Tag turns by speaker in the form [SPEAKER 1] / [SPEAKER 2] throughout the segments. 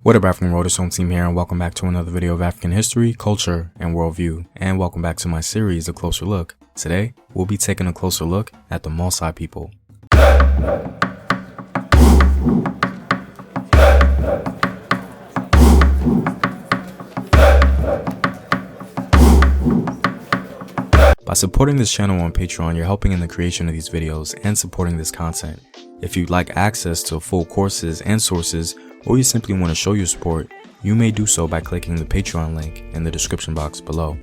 [SPEAKER 1] What up, African Roaders Home Team here, and welcome back to another video of African history, culture, and worldview, and welcome back to my series, A Closer Look. Today, we'll be taking a closer look at the Mossi people. By supporting this channel on Patreon, you're helping in the creation of these videos and supporting this content. If you'd like access to full courses and sources, or you simply want to show your support, you may do so by clicking the Patreon link in the description box below.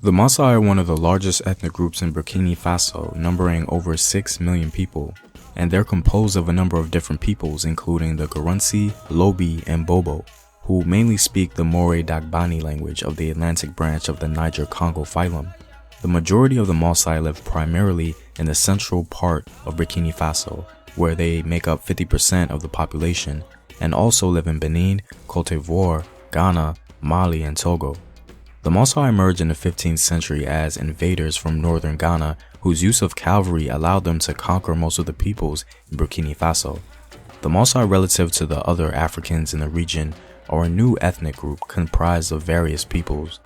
[SPEAKER 1] The Mossi are one of the largest ethnic groups in Burkina Faso, numbering over 6 million people, and they're composed of a number of different peoples, including the Garunsi, Lobi, and Bobo, who mainly speak the More Dagbani language of the Atlantic branch of the Niger-Congo phylum. The majority of the Mossi live primarily in the central part of Burkina Faso, where they make up 50% of the population, and also live in Benin, Cote d'Ivoire, Ghana, Mali, and Togo. The Mossi emerged in the 15th century as invaders from northern Ghana, whose use of cavalry allowed them to conquer most of the peoples in Burkina Faso. The Mossi, relative to the other Africans in the region, are a new ethnic group comprised of various peoples.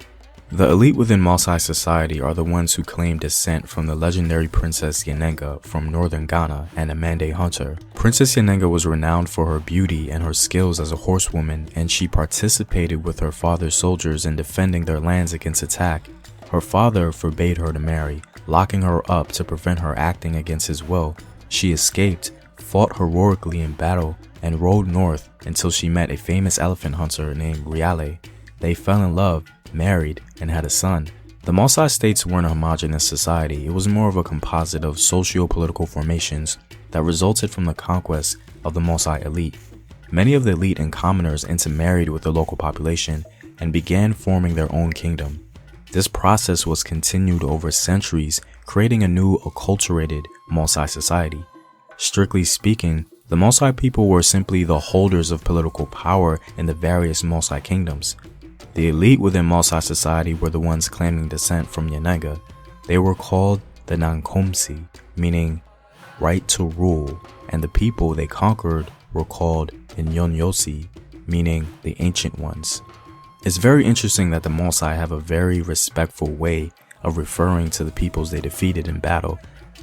[SPEAKER 1] The elite within Mossi society are the ones who claim descent from the legendary Princess Yanenga from northern Ghana and a Mande hunter. Princess Yanenga was renowned for her beauty and her skills as a horsewoman, and she participated with her father's soldiers in defending their lands against attack. Her father forbade her to marry, locking her up to prevent her acting against his will. She escaped, fought heroically in battle, and rode north until she met a famous elephant hunter named Riale. They fell in love, married, and had a son. The Mossi states weren't a homogeneous society. It was more of a composite of socio-political formations that resulted from the conquest of the Mossi elite. Many of the elite and commoners intermarried with the local population and began forming their own kingdom. This process was continued over centuries, creating a new acculturated Mossi society. Strictly speaking, the Mossi people were simply the holders of political power in the various Mossi kingdoms. The elite within Mossi society were the ones claiming descent from Yanenga. They were called the Nankomsi, meaning right to rule, and the people they conquered were called Inyonyosi, meaning the ancient ones. It's very interesting that the Mossi have a very respectful way of referring to the peoples they defeated in battle,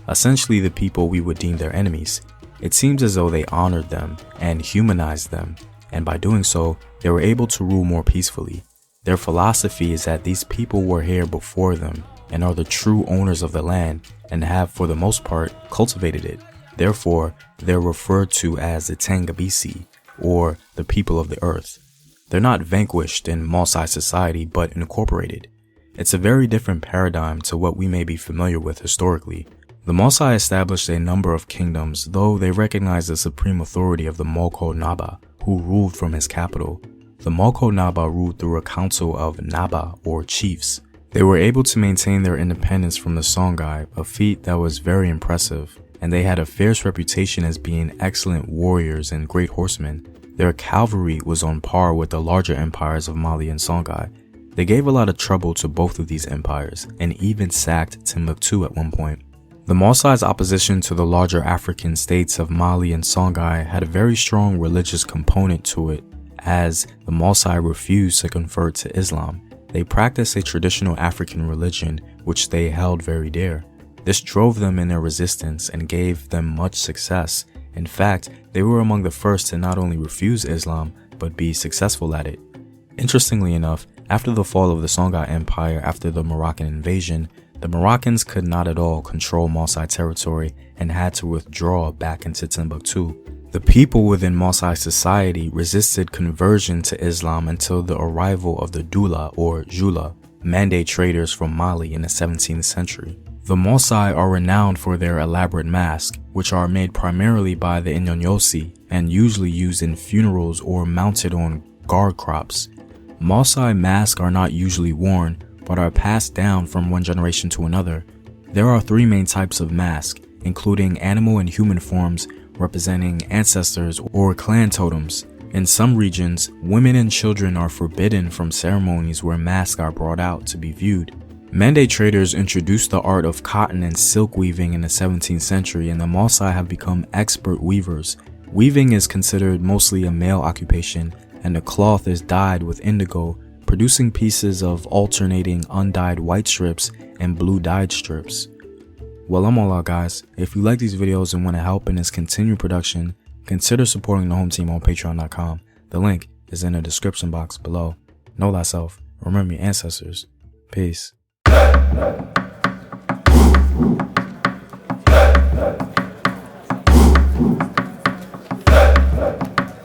[SPEAKER 1] essentially the people we would deem their enemies. It seems as though they honored them and humanized them, and by doing so, they were able to rule more peacefully. Their philosophy is that these people were here before them and are the true owners of the land and have, for the most part, cultivated it. Therefore, they're referred to as the Tangabisi, or the people of the earth. They're not vanquished in Mossi society, but incorporated. It's a very different paradigm to what we may be familiar with historically. The Mossi established a number of kingdoms, though they recognized the supreme authority of the Moko Naba, who ruled from his capital. The Moko Naba ruled through a council of Naba, or chiefs. They were able to maintain their independence from the Songhai, a feat that was very impressive, and they had a fierce reputation as being excellent warriors and great horsemen. Their cavalry was on par with the larger empires of Mali and Songhai. They gave a lot of trouble to both of these empires, and even sacked Timbuktu at one point. The Mossi's opposition to the larger African states of Mali and Songhai had a very strong religious component to it, as the Mossi refused to convert to Islam. They practiced a traditional African religion which they held very dear. This drove them in their resistance and gave them much success. In fact, they were among the first to not only refuse Islam, but be successful at it. Interestingly enough, after the fall of the Songhai Empire after the Moroccan invasion, the Moroccans could not at all control Mossi territory and had to withdraw back into Timbuktu. The people within Mossi society resisted conversion to Islam until the arrival of the Dula or Jula, Mande traders from Mali in the 17th century. The Mossi are renowned for their elaborate masks, which are made primarily by the Inyonyosi and usually used in funerals or mounted on guard crops. Mossi masks are not usually worn, but are passed down from one generation to another. There are three main types of masks, including animal and human forms, representing ancestors or clan totems. In some regions, women and children are forbidden from ceremonies where masks are brought out to be viewed. Mande traders introduced the art of cotton and silk weaving in the 17th century, and the Mossi have become expert weavers. Weaving is considered mostly a male occupation, and the cloth is dyed with indigo, producing pieces of alternating undyed white strips and blue dyed strips. Well, I'm all out, guys. If you like these videos and want to help in its continued production, consider supporting the home team on patreon.com. The link is in the description box below. Know thyself. Remember your ancestors. Peace.